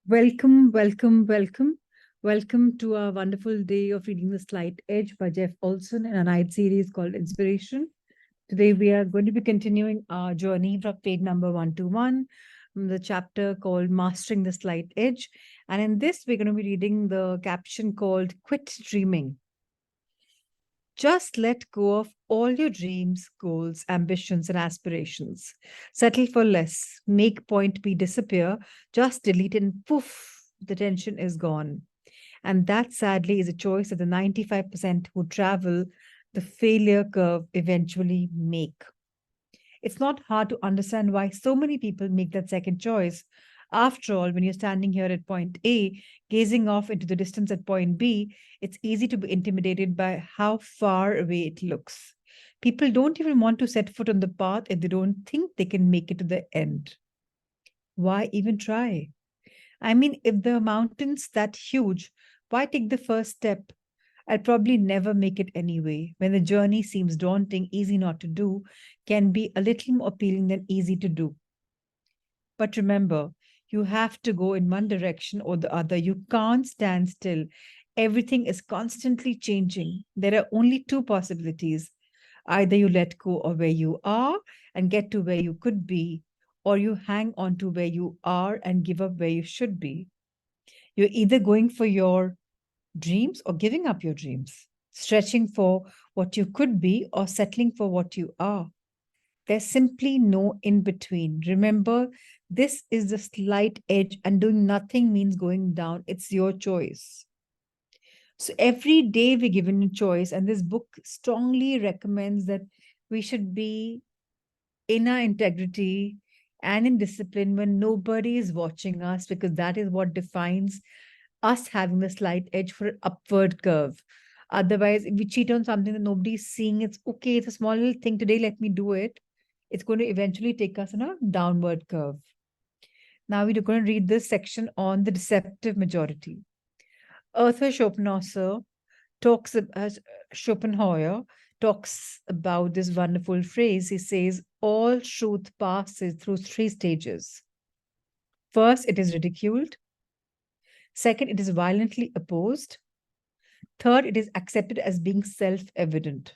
Welcome, welcome, welcome. Welcome to our wonderful day of reading The Slight Edge by Jeff Olson in a night series called Inspiration. Today, we are going to be continuing our journey from page number 121, from the chapter called Mastering the Slight Edge. And in this, we're going to be reading the caption called Quit Dreaming. Just let go of all your dreams, goals, ambitions, and aspirations. Settle for less. Make point B disappear. Just delete and poof, the tension is gone. And that sadly is a choice that the 95% who travel the failure curve eventually make. It's not hard to understand why so many people make that second choice. After all, when you're standing here at point A, gazing off into the distance at point B, it's easy to be intimidated by how far away it looks. People don't even want to set foot on the path if they don't think they can make it to the end. Why even try? I mean, if the mountain's that huge, why take the first step? I'll probably never make it anyway. When the journey seems daunting, easy not to do, can be a little more appealing than easy to do. But remember, you have to go in one direction or the other. You can't stand still. Everything is constantly changing. There are only two possibilities. Either you let go of where you are and get to where you could be, or you hang on to where you are and give up where you should be. You're either going for your dreams or giving up your dreams, stretching for what you could be or settling for what you are. There's simply no in between. Remember, this is the slight edge, and doing nothing means going down. It's your choice. So every day we're given a choice, and this book strongly recommends that we should be in our integrity and in discipline when nobody is watching us, because that is what defines us having the slight edge for an upward curve. Otherwise, if we cheat on something that nobody's seeing, it's okay, it's a small little thing today, let me do it. It's going to eventually take us on a downward curve. Now we're going to read this section on the deceptive majority. Arthur Schopenhauer talks about this wonderful phrase. He says, all truth passes through three stages. First, it is ridiculed. Second, it is violently opposed. Third, it is accepted as being self evident.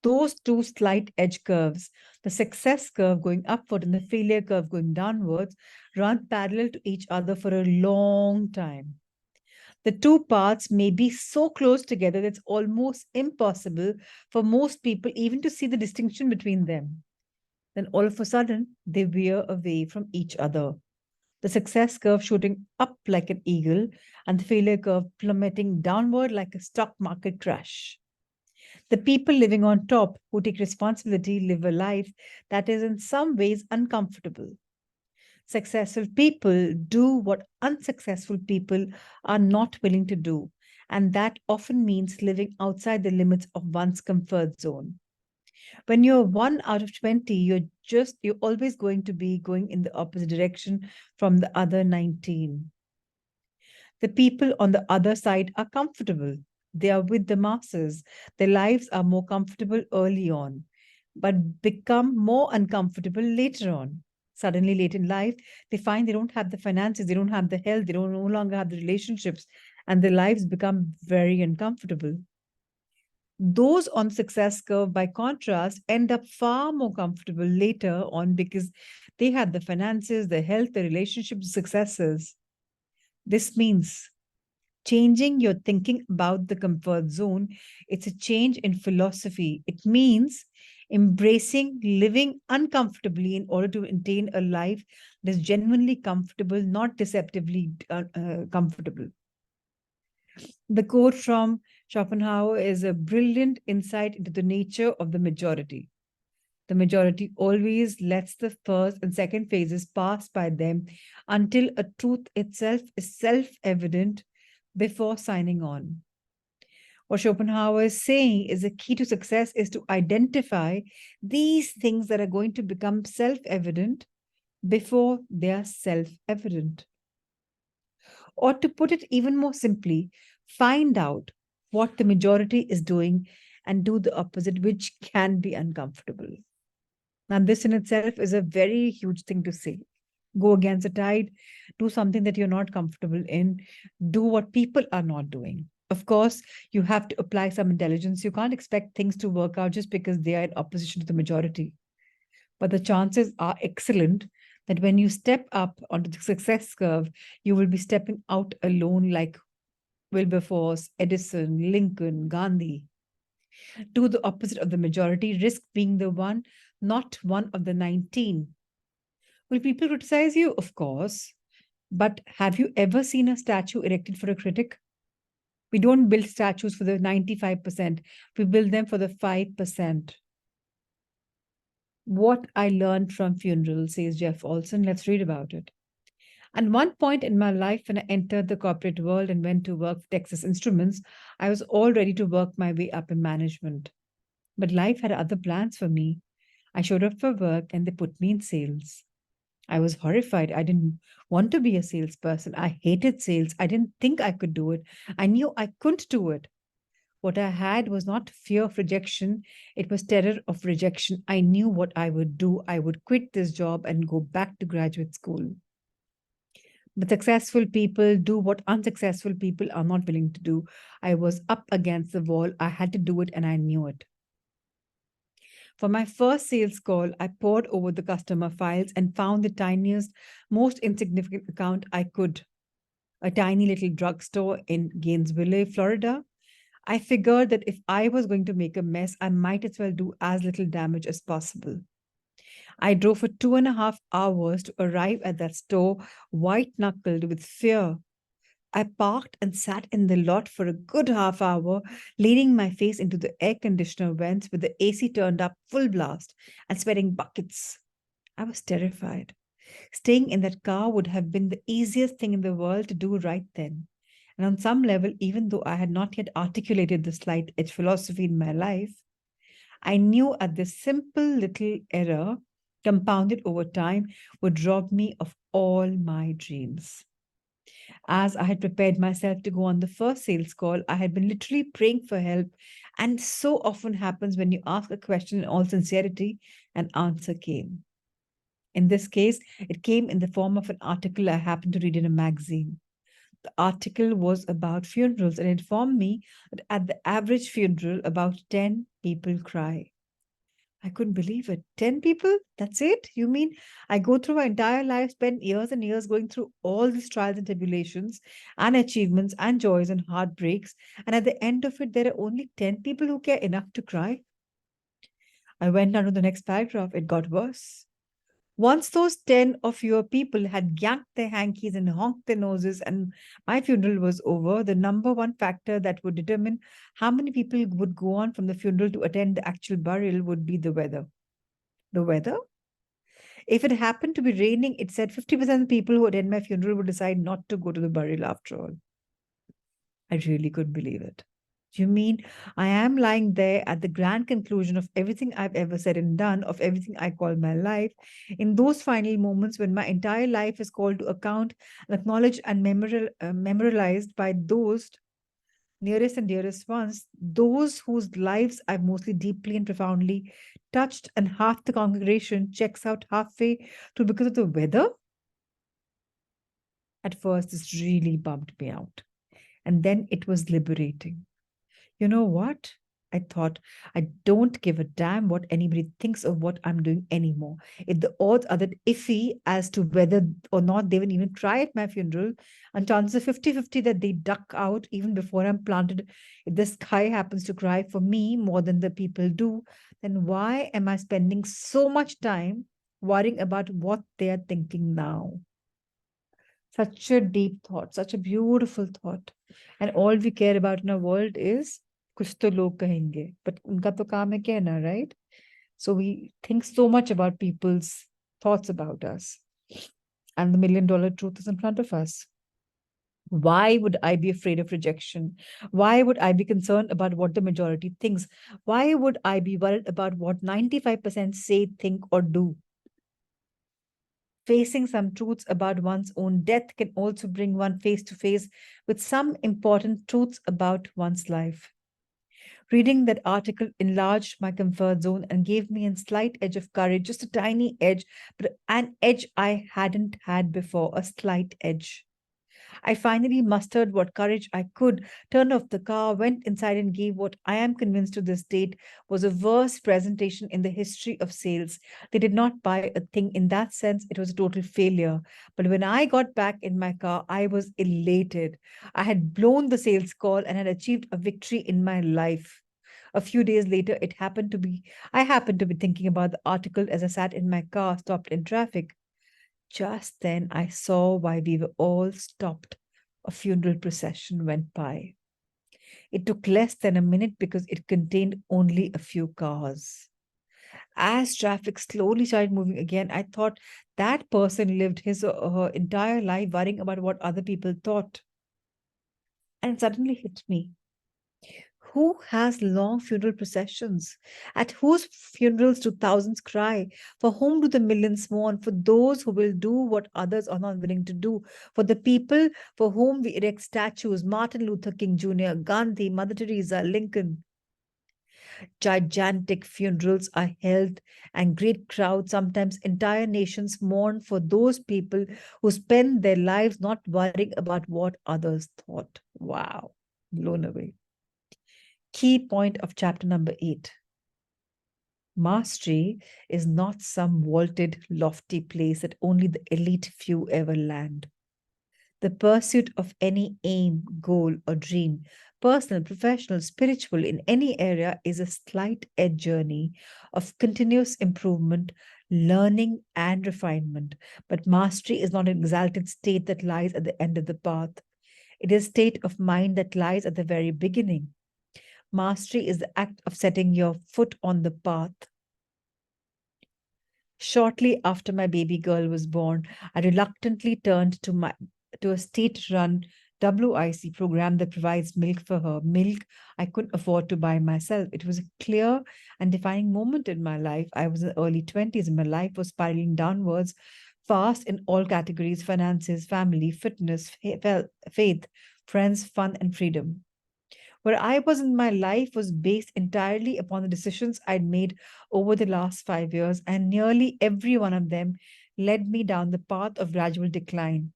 Those two slight edge curves, the success curve going upward and the failure curve going downwards, run parallel to each other for a long time. The two paths may be so close together that it's almost impossible for most people even to see the distinction between them. Then all of a sudden, they veer away from each other. The success curve shooting up like an eagle, and the failure curve plummeting downward like a stock market crash. The people living on top who take responsibility live a life that is in some ways uncomfortable. Successful people do what unsuccessful people are not willing to do, and that often means living outside the limits of one's comfort zone. When you're 1 out of 20, you're always going to be going in the opposite direction from the other 19. The people on the other side are comfortable. They are with the masses. Their lives are more comfortable early on, but become more uncomfortable later on. Suddenly, late in life, they find they don't have the finances, they don't have the health, they don't no longer have the relationships, and their lives become very uncomfortable. Those on success curve, by contrast, end up far more comfortable later on because they have the finances, the health, the relationships, successes. This means changing your thinking about the comfort zone. It's a change in philosophy. It means embracing living uncomfortably in order to maintain a life that is genuinely comfortable, not deceptively comfortable. The quote from Schopenhauer is a brilliant insight into the nature of the majority. The majority always lets the first and second phases pass by them until a truth itself is self evident before signing on. What Schopenhauer is saying is the key to success is to identify these things that are going to become self evident before they are self evident. Or to put it even more simply, find out what the majority is doing and do the opposite, which can be uncomfortable. Now, this in itself is a very huge thing to say. Go against the tide, do something that you're not comfortable in, do what people are not doing. Of course, you have to apply some intelligence. You can't expect things to work out just because they are in opposition to the majority. But the chances are excellent that when you step up onto the success curve, you will be stepping out alone like Wilberforce, Edison, Lincoln, Gandhi. Do the opposite of the majority, risk being the one, not one of the 19. Will people criticize you? Of course. But have you ever seen a statue erected for a critic? We don't build statues for the 95%. We build them for the 5%. What I learned from funerals, says Jeff Olson. Let's read about it. At one point in my life, when I entered the corporate world and went to work for Texas Instruments, I was all ready to work my way up in management. But life had other plans for me. I showed up for work and they put me in sales. I was horrified. I didn't want to be a salesperson. I hated sales. I didn't think I could do it. I knew I couldn't do it. What I had was not fear of rejection, it was terror of rejection. I knew what I would do. I would quit this job and go back to graduate school. But successful people do what unsuccessful people are not willing to do. I was up against the wall. I had to do it and I knew it. For my first sales call, I pored over the customer files and found the tiniest, most insignificant account I could. A tiny little drugstore in Gainesville, Florida. I figured that if I was going to make a mess, I might as well do as little damage as possible. I drove for 2.5 hours to arrive at that store, white knuckled with fear. I parked and sat in the lot for a good half hour, leaning my face into the air conditioner vents with the AC turned up full blast and sweating buckets. I was terrified. Staying in that car would have been the easiest thing in the world to do right then. And on some level, even though I had not yet articulated the slight edge philosophy in my life, I knew that this simple little error, compounded over time, would rob me of all my dreams. As I had prepared myself to go on the first sales call, I had been literally praying for help. And so often happens when you ask a question in all sincerity, an answer came. In this case, it came in the form of an article I happened to read in a magazine. The article was about funerals and informed me that at the average funeral, about 10 people cry. I couldn't believe it. 10 people? That's it? You mean I go through my entire life, spend years and years going through all these trials and tribulations and achievements and joys and heartbreaks, and at the end of it, there are only 10 people who care enough to cry? I went on to the next paragraph. It got worse. Once those 10 or fewer people had yanked their hankies and honked their noses and my funeral was over, the number one factor that would determine how many people would go on from the funeral to attend the actual burial would be the weather. The weather? If it happened to be raining, it said 50% of the people who attend my funeral would decide not to go to the burial after all. I really couldn't believe it. You mean I am lying there at the grand conclusion of everything I've ever said and done, of everything I call my life, in those final moments when my entire life is called to account and acknowledged and memorialized by those nearest and dearest ones, those whose lives I've mostly deeply and profoundly touched, and half the congregation checks out halfway through because of the weather? At first, this really bummed me out. And then it was liberating. You know what? I thought, I don't give a damn what anybody thinks of what I'm doing anymore. If the odds are that iffy as to whether or not they will even try at my funeral, and chances are 50-50 that they duck out even before I'm planted, if the sky happens to cry for me more than the people do, then why am I spending so much time worrying about what they are thinking now? Such a deep thought, such a beautiful thought. And all we care about in our world is कुछ तो लोग कहेंगे. But उनका तो काम है कहना, right? So we think so much about people's thoughts about us. And the $1,000,000 truth is in front of us. Why would I be afraid of rejection? Why would I be concerned about what the majority thinks? Why would I be worried about what 95% say, think, or do? Facing some truths about one's own death can also bring one face to face with some important truths about one's life. Reading that article enlarged my comfort zone and gave me a slight edge of courage, just a tiny edge, but an edge I hadn't had before, a slight edge. I finally mustered what courage I could, turned off the car, went inside, and gave what I am convinced to this date was a worst presentation in the history of sales. They did not buy a thing. In that sense, it was a total failure. But when I got back in my car, I was elated. I had blown the sales call and had achieved a victory in my life. A few days later, I happened to be thinking about the article as I sat in my car, stopped in traffic. Just then I saw why we were all stopped. A funeral procession went by. It took less than a minute because it contained only a few cars. As traffic slowly started moving again, I thought that person lived his or her entire life worrying about what other people thought. And it suddenly hit me. Who has long funeral processions? At whose funerals do thousands cry? For whom do the millions mourn? For those who will do what others are not willing to do. For the people for whom we erect statues, Martin Luther King Jr., Gandhi, Mother Teresa, Lincoln. Gigantic funerals are held, and great crowds, sometimes entire nations, mourn for those people who spend their lives not worrying about what others thought. Wow, blown away. Key point of chapter number 8. Mastery is not some vaulted, lofty place that only the elite few ever land. The pursuit of any aim, goal, or dream, personal, professional, spiritual, in any area, is a slight edge journey of continuous improvement, learning, and refinement. But mastery is not an exalted state that lies at the end of the path. It is a state of mind that lies at the very beginning. Mastery is the act of setting your foot on the path. Shortly after my baby girl was born, I reluctantly turned to a state-run WIC program that provides milk for her. Milk I couldn't afford to buy myself. It was a clear and defining moment in my life. I was in the early 20s and my life was spiraling downwards fast in all categories: finances, family, fitness, faith, friends, fun, and freedom. Where I was in my life was based entirely upon the decisions I'd made over the last 5 years, and nearly every one of them led me down the path of gradual decline.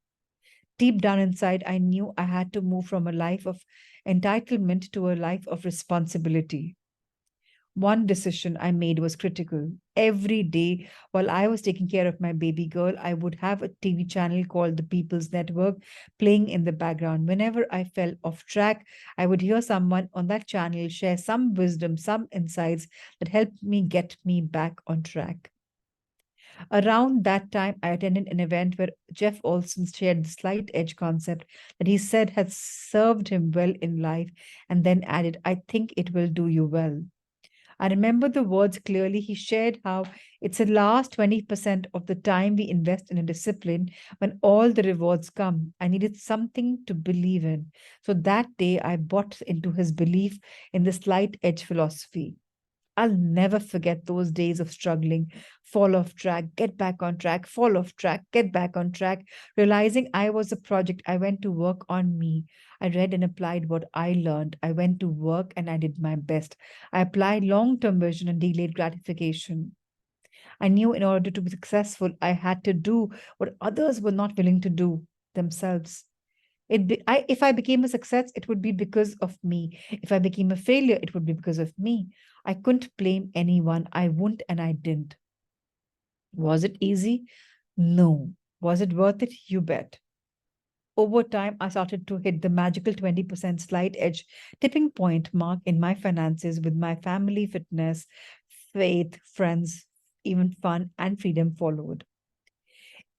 Deep down inside, I knew I had to move from a life of entitlement to a life of responsibility. One decision I made was critical. Every day, while I was taking care of my baby girl, I would have a TV channel called The People's Network playing in the background. Whenever I fell off track, I would hear someone on that channel share some wisdom, some insights that helped me get me back on track. Around that time, I attended an event where Jeff Olson shared the slight edge concept that he said had served him well in life, and then added, I think it will do you well. I remember the words clearly. He shared how it's the last 20% of the time we invest in a discipline when all the rewards come. I needed something to believe in. So that day, I bought into his belief in the slight edge philosophy. I'll never forget those days of struggling, fall off track, get back on track, fall off track, get back on track, realizing I was a project. I went to work on me. I read and applied what I learned. I went to work and I did my best. I applied long term vision and delayed gratification. I knew in order to be successful, I had to do what others were not willing to do themselves. If I became a success, it would be because of me. If I became a failure, it would be because of me. I couldn't blame anyone. I wouldn't and I didn't. Was it easy? No. Was it worth it? You bet. Over time, I started to hit the magical 20% slight edge tipping point mark in my finances with my family, fitness, faith, friends, even fun and freedom followed.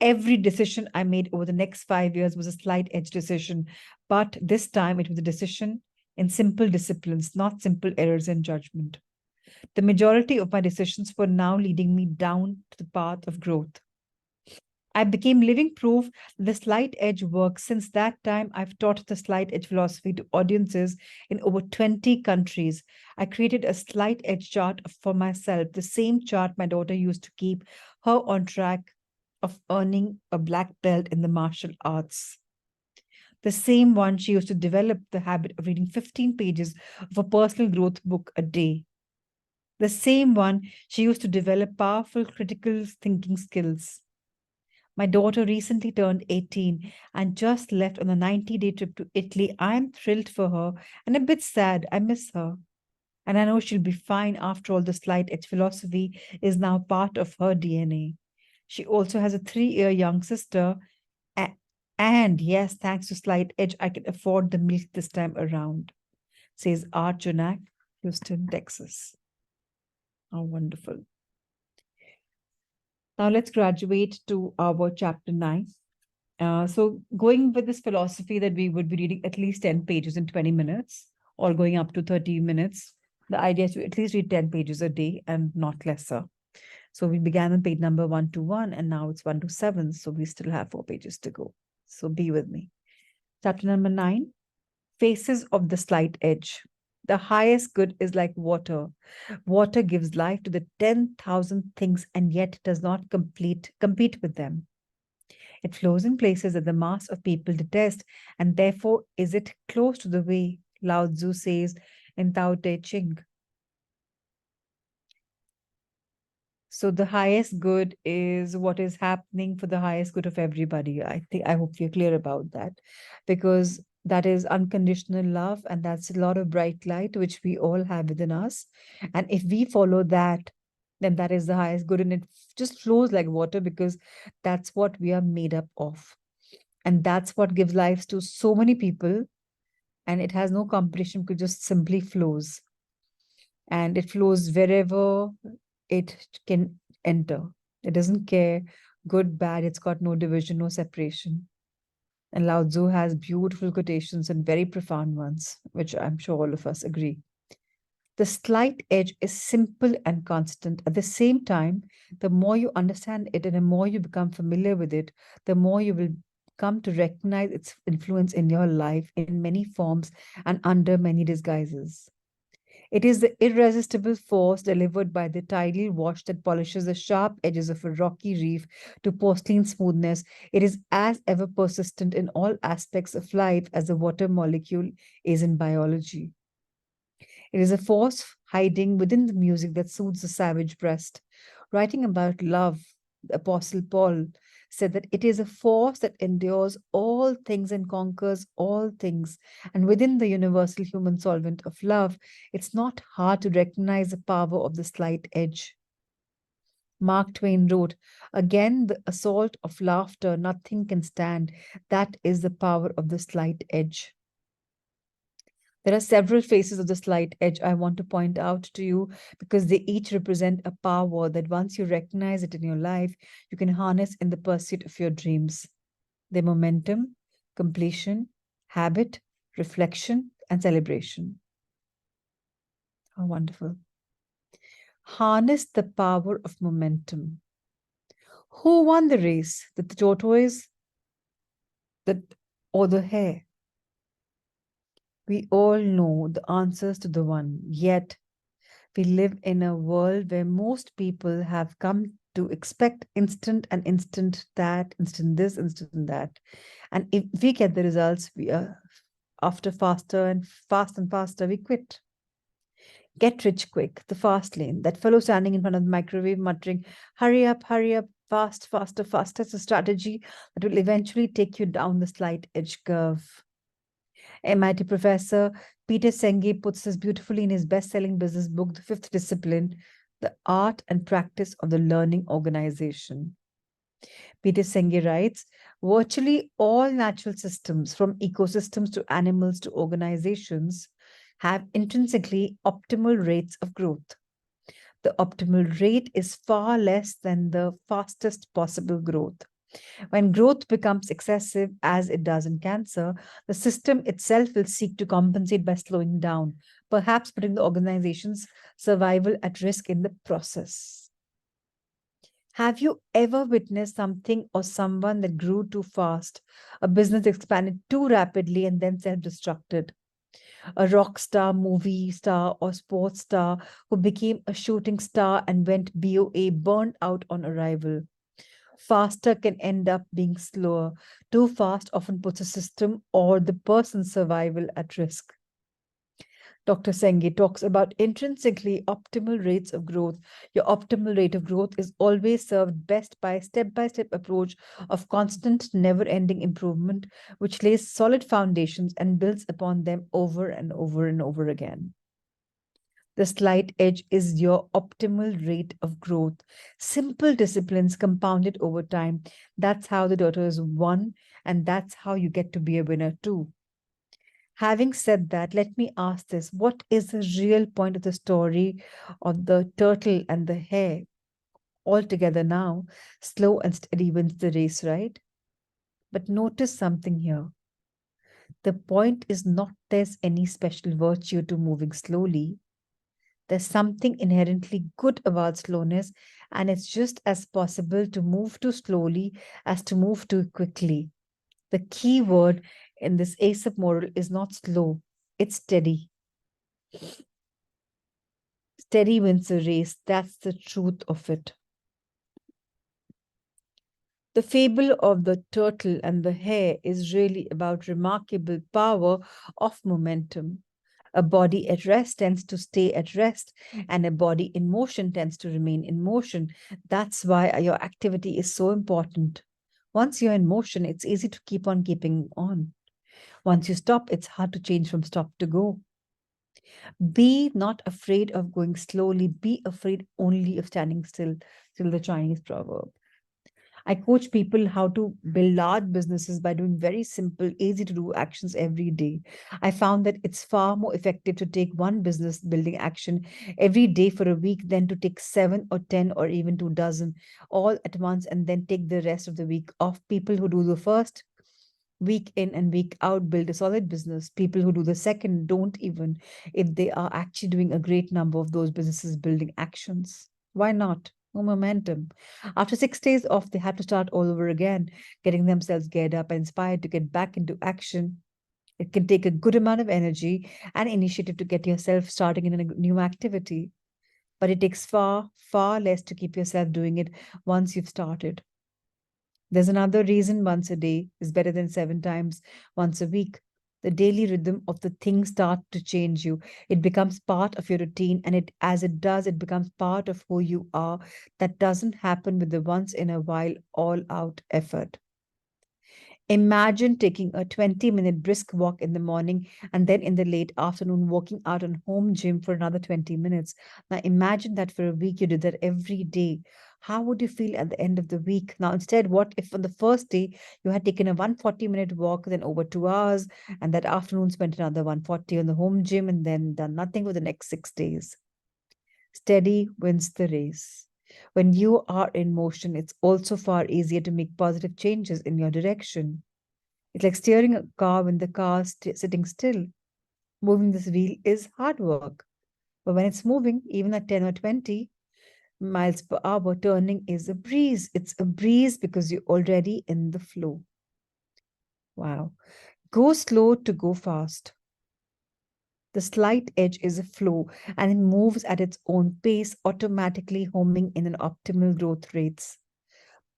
Every decision I made over the next 5 years was a slight edge decision, but this time it was a decision in simple disciplines, not simple errors in judgment. The majority of my decisions were now leading me down to the path of growth. I became living proof that the slight edge works. Since that time, I've taught the slight edge philosophy to audiences in over 20 countries. I created a slight edge chart for myself, the same chart my daughter used to keep her on track of earning a black belt in the martial arts. The same one she used to develop the habit of reading 15 pages of a personal growth book a day. The same one she used to develop powerful critical thinking skills. My daughter recently turned 18 and just left on a 90-day trip to Italy. I'm thrilled for her and a bit sad. I miss her. And I know she'll be fine. After all, the slight edge philosophy is now part of her DNA. She also has a 3-year young sister. a- And yes, thanks to slight edge, I can afford the milk this time around, says Art Janak, Houston, Texas. How wonderful. Now let's graduate to our chapter 9. So, going with this philosophy that we would be reading at least 10 pages in 20 minutes or going up to 30 minutes, the idea is to at least read 10 pages a day and not lesser. So, we began on page number 121 and now it's 127. So, we still have 4 pages to go. So, be with me. Chapter number 9, Faces of the Slight Edge. The highest good is like water. Water gives life to the 10,000 things and yet does not compete with them. It flows in places that the mass of people detest, and therefore is it close to the way, Lao Tzu says in Tao Te Ching. So the highest good is what is happening for the highest good of everybody. I hope we're clear about that, because that is unconditional love, and that's a lot of bright light which we all have within us. And if we follow that, then that is the highest good, and it just flows like water because that's what we are made up of. And that's what gives life to so many people. And it has no competition, it just simply flows. And it flows wherever it can enter. It doesn't care, good, bad, it's got no division, no separation. And Lao Tzu has beautiful quotations and very profound ones, which I'm sure all of us agree. The slight edge is simple and constant. At the same time, the more you understand it and the more you become familiar with it, the more you will come to recognize its influence in your life in many forms and under many disguises. It is the irresistible force delivered by the tidal wash that polishes the sharp edges of a rocky reef to porcelain smoothness. It is as ever persistent in all aspects of life as the water molecule is in biology. It is a force hiding within the music that soothes the savage breast. Writing about love, the Apostle Paul said that it is a force that endures all things and conquers all things. And within the universal human solvent of love, it's not hard to recognize the power of the slight edge. Mark Twain wrote, "Again, the assault of laughter, nothing can stand. That is the power of the slight edge." There are several faces of the slight edge I want to point out to you because they each represent a power that once you recognize it in your life, you can harness in the pursuit of your dreams. Their momentum, completion, habit, reflection, and celebration. How wonderful. Harness the power of momentum. Who won the race? The tortoise the, or the hare? We all know the answers to the one, yet we live in a world where most people have come to expect instant and instant that, instant this, instant that. And if we get the results, we are after faster and faster, we quit. Get rich quick, the fast lane. That fellow standing in front of the microwave muttering, hurry up, fast, faster, faster. It's a strategy that will eventually take you down the slight edge curve. MIT professor Peter Senge puts this beautifully in his best-selling business book, The Fifth Discipline, The Art and Practice of the Learning Organization. Peter Senge writes, virtually all natural systems, from ecosystems to animals to organizations, have intrinsically optimal rates of growth. The optimal rate is far less than the fastest possible growth. When growth becomes excessive, as it does in cancer, the system itself will seek to compensate by slowing down, perhaps putting the organization's survival at risk in the process. Have you ever witnessed something or someone that grew too fast? A business expanded too rapidly and then self-destructed. A rock star, movie star, or sports star who became a shooting star and went BOA, burned out on arrival. Faster can end up being slower. Too fast often puts a system or the person's survival at risk. Dr. Senge talks about intrinsically optimal rates of growth. Your optimal rate of growth is always served best by a step-by-step approach of constant, never-ending improvement, which lays solid foundations and builds upon them over and over and over again. The slight edge is your optimal rate of growth. Simple disciplines compounded over time. That's how the daughter is won, and that's how you get to be a winner too. Having said that, let me ask this. What is the real point of the story of the turtle and the hare? All together now, slow and steady wins the race, right? But notice something here. The point is not there's any special virtue to moving slowly. There's something inherently good about slowness, and it's just as possible to move too slowly as to move too quickly. The key word in this Aesop moral is not slow, it's steady. Steady wins the race. That's the truth of it. The fable of the turtle and the hare is really about remarkable power of momentum. A body at rest tends to stay at rest, and a body in motion tends to remain in motion. That's why your activity is so important. Once you're in motion, it's easy to keep on keeping on. Once you stop, it's hard to change from stop to go. Be not afraid of going slowly. Be afraid only of standing still. Still the Chinese proverb. I coach people how to build large businesses by doing very simple, easy to do actions every day. I found that it's far more effective to take one business building action every day for a week than to take 7 or 10 or even 2 dozen all at once and then take the rest of the week off. People who do the first week in and week out build a solid business. People who do the second don't, even if they are actually doing a great number of those businesses building actions. Why not? No momentum. After 6 days off, they have to start all over again, getting themselves geared up and inspired to get back into action. It can take a good amount of energy and initiative to get yourself starting in a new activity, but it takes far, far less to keep yourself doing it once you've started. There's another reason once a day is better than 7 times once a week. The daily rhythm of the thing starts to change you. It becomes part of your routine, and as it does, it becomes part of who you are. That doesn't happen with the once in a while all out effort. Imagine taking a 20-minute brisk walk in the morning and then in the late afternoon walking out on home gym for another 20 minutes. Now imagine that for a week you did that every day. How would you feel at the end of the week? Now instead, what if on the first day you had taken a 140-minute walk, then over 2 hours, and that afternoon spent another 140 on the home gym and then done nothing for the next 6 days? Steady wins the race. When you are in motion, it's also far easier to make positive changes in your direction. It's like steering a car when the car is sitting still. Moving this wheel is hard work. But when it's moving, even at 10 or 20 miles per hour, turning is a breeze. It's a breeze because you're already in the flow. Wow. Go slow to go fast. The slight edge is a flow and it moves at its own pace, automatically homing in an optimal growth rates.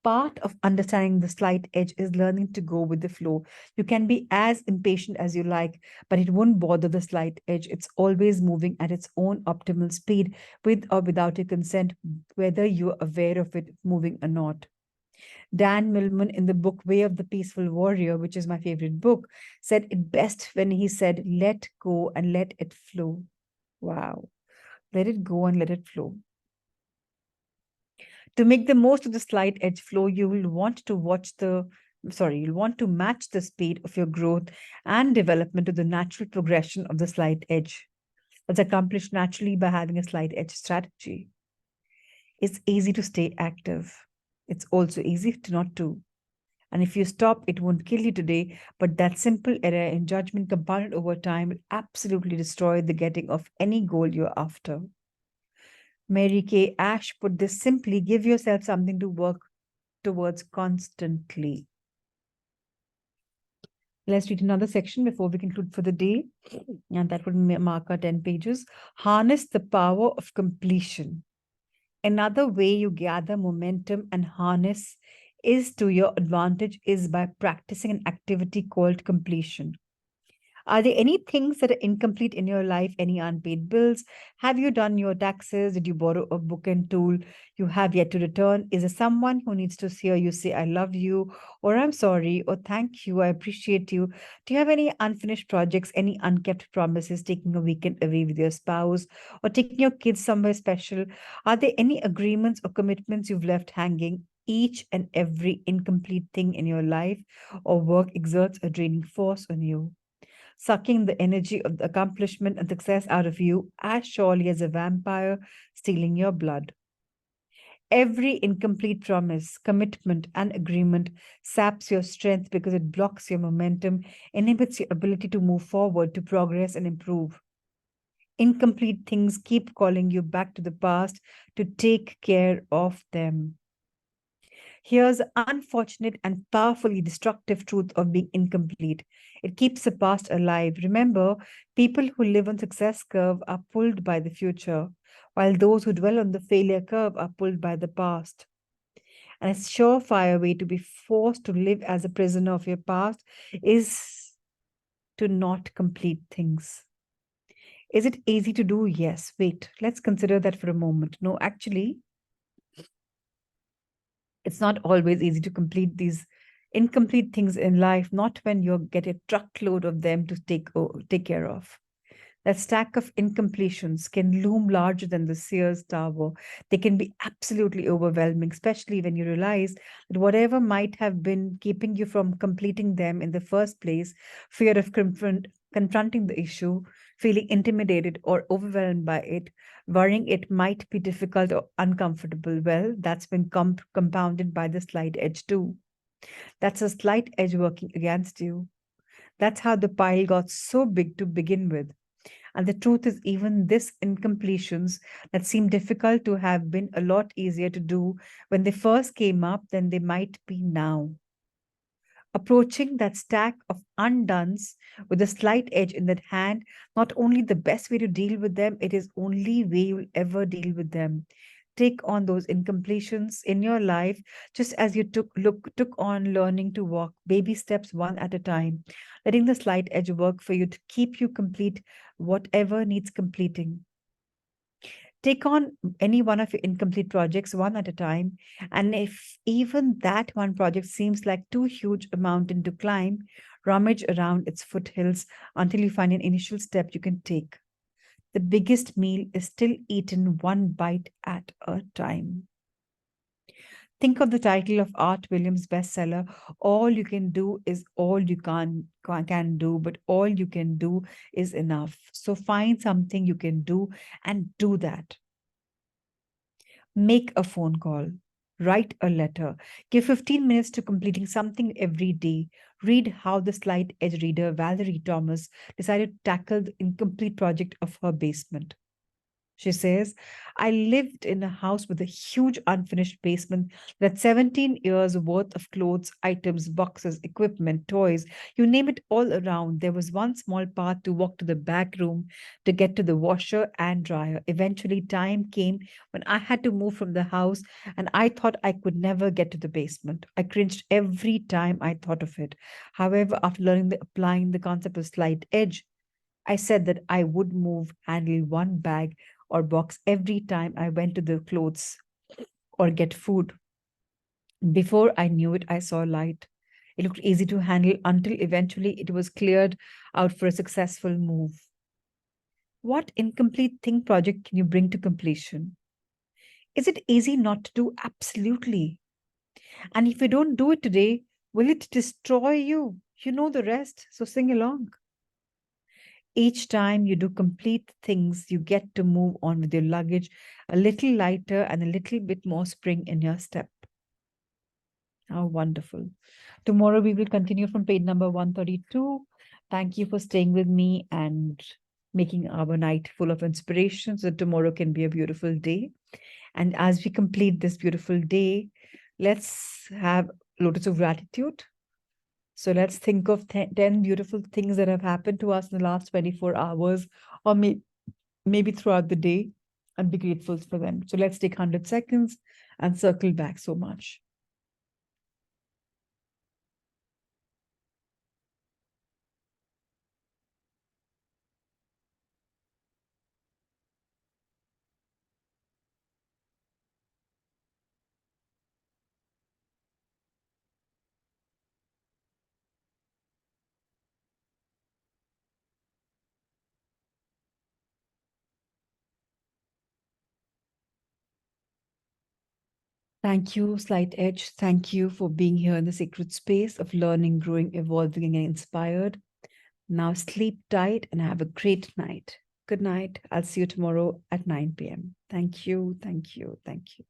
Part of understanding the slight edge is learning to go with the flow. You can be as impatient as you like, but it won't bother the slight edge. It's always moving at its own optimal speed, with or without your consent, whether you're aware of it moving or not. Dan Millman, in the book Way of the Peaceful Warrior, which is my favorite book, said it best when he said, let go and let it flow. Wow. Let it go and let it flow. To make the most of the slight edge flow, you will want to you'll want to match the speed of your growth and development to the natural progression of the slight edge. That's accomplished naturally by having a slight edge strategy. It's easy to stay active. It's also easy to not to. And if you stop, it won't kill you today, but that simple error in judgment compounded over time will absolutely destroy the getting of any goal you're after. Mary Kay Ash put this simply: give yourself something to work towards constantly. Let's read another section before we conclude for the day, and that would mark our 10 pages. Harness the power of completion. Another way you gather momentum and harness is to your advantage is by practicing an activity called completion. Are there any things that are incomplete in your life? Any unpaid bills? Have you done your taxes? Did you borrow a book and tool you have yet to return? Is there someone who needs to hear you say, I love you, or I'm sorry, or thank you, I appreciate you? Do you have any unfinished projects, any unkept promises, taking a weekend away with your spouse, or taking your kids somewhere special? Are there any agreements or commitments you've left hanging? Each and every incomplete thing in your life or work exerts a draining force on you, sucking the energy of the accomplishment and success out of you as surely as a vampire stealing your blood. Every incomplete promise, commitment, and agreement saps your strength because it blocks your momentum, inhibits your ability to move forward, to progress, and improve. Incomplete things keep calling you back to the past to take care of them. Here's the unfortunate and powerfully destructive truth of being incomplete. It keeps the past alive. Remember, people who live on success curve are pulled by the future, while those who dwell on the failure curve are pulled by the past. And a surefire way to be forced to live as a prisoner of your past is to not complete things. Is it easy to do? Yes. Wait, let's consider that for a moment. No, actually, it's not always easy to complete these incomplete things in life, not when you get a truckload of them to take care of. That stack of incompletions can loom larger than the Sears Tower. They can be absolutely overwhelming, especially when you realize that whatever might have been keeping you from completing them in the first place, fear of confronting the issue, feeling intimidated or overwhelmed by it, worrying it might be difficult or uncomfortable, well, that's been compounded by the slight edge too. That's a slight edge working against you. That's how the pile got so big to begin with. And the truth is, even this incompletions that seem difficult to have been a lot easier to do when they first came up than they might be now. Approaching that stack of undones with a slight edge in that hand, not only the best way to deal with them, it is only way you'll ever deal with them. Take on those incompletions in your life, just as you took on learning to walk, baby steps one at a time, letting the slight edge work for you to keep you complete whatever needs completing. Take on any one of your incomplete projects one at a time. And if even that one project seems like too huge a mountain to climb, rummage around its foothills until you find an initial step you can take. The biggest meal is still eaten one bite at a time. Think of the title of Art Williams' bestseller, All You Can Do is All You can do, but all you can do is enough. So find something you can do and do that. Make a phone call, write a letter, give 15 minutes to completing something every day. Read how the slight edge reader Valerie Thomas decided to tackle the incomplete project of her basement. She says, I lived in a house with a huge unfinished basement that had 17 years worth of clothes, items, boxes, equipment, toys, you name it all around. There was one small path to walk to the back room to get to the washer and dryer. Eventually, time came when I had to move from the house, and I thought I could never get to the basement. I cringed every time I thought of it. However, after applying the concept of slight edge, I said that I would handle one bag or box every time I went to the clothes or get food. Before I knew it, I saw light. It looked easy to handle until eventually it was cleared out for a successful move. What incomplete thing project can you bring to completion? Is it easy not to do? Absolutely. And if you don't do it today, will it destroy you? You know the rest, so sing along. Each time you do complete things, you get to move on with your luggage a little lighter and a little bit more spring in your step. How wonderful. Tomorrow we will continue from page number 132. Thank you for staying with me and making our night full of inspiration so that tomorrow can be a beautiful day. And as we complete this beautiful day, let's have lotus of gratitude. So let's think of 10 beautiful things that have happened to us in the last 24 hours or maybe throughout the day and be grateful for them. So let's take 100 seconds and circle back so much. Thank you, Slight Edge. Thank you for being here in the sacred space of learning, growing, evolving, and getting inspired. Now sleep tight and have a great night. Good night. I'll see you tomorrow at 9 p.m. Thank you. Thank you. Thank you.